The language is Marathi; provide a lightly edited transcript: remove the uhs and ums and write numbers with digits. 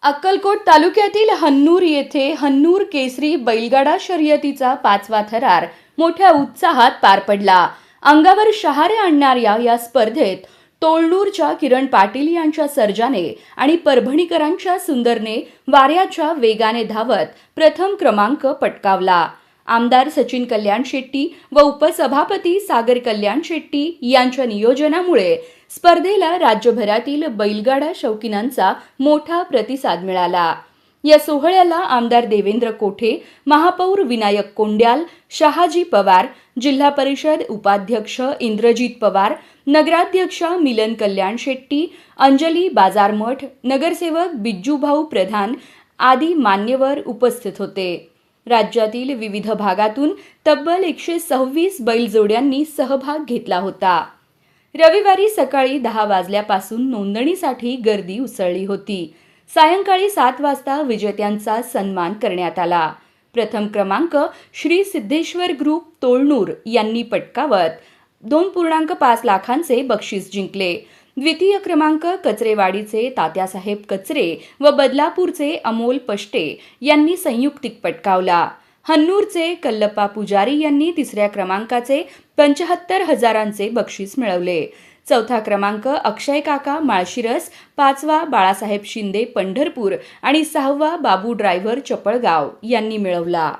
अक्कलकोट तालुक्यातील हन्नूर येथे हन्नूर केसरी बैलगाडा शर्यतीचा 5वा थरार मोठ्या उत्साहात पार पडला. अंगावर शहारे आणणाऱ्या या स्पर्धेत तोळनूरच्या किरण पाटील यांच्या सर्जाने आणि परभणीकरांच्या सुंदरने वाऱ्याच्या वेगाने धावत प्रथम क्रमांक पटकावला. आमदार सचिन कल्याण शेट्टी व उपसभापती सागर कल्याण शेट्टी यांच्या नियोजनामुळे स्पर्धेला राज्यभरातील बैलगाडा शौकीनांचा मोठा प्रतिसाद मिळाला. या सोहळ्याला आमदार देवेंद्र कोठे, महापौर विनायक कोंड्याल, शहाजी पवार, जिल्हा परिषद उपाध्यक्ष इंद्रजीत पवार, नगराध्यक्षा मिलन कल्याण शेट्टी, अंजली बाजारमठ, नगरसेवक बिज्जूभाऊ प्रधान आदी मान्यवर उपस्थित होते. राज्यातील विविध भागातून तब्बल 126 बैलजोड्यांनी सहभाग घेतला होता. रविवारी सकाळी 10 वाजल्यापासून नोंदणीसाठी गर्दी उसळली होती. सायंकाळी 7 वाजता विजेत्यांचा सन्मान करण्यात आला. प्रथम क्रमांक श्री सिद्धेश्वर ग्रुप तोळनूर यांनी पटकावत 2.5 लाखांचे बक्षीस जिंकले. द्वितीय क्रमांक कचरेवाडीचे तात्यासाहेब कचरे व बदलापूरचे अमोल पष्टे यांनी संयुक्तिक पटकावला. हन्नूरचे कल्लप्पा पुजारी यांनी तिसऱ्या क्रमांकाचे 75,000चे बक्षीस मिळवले. चौथा क्रमांक अक्षय काका माळशिरस, 5वा बाळासाहेब शिंदे पंढरपूर आणि 6वा बाबू ड्रायव्हर चपळगाव यांनी मिळवला.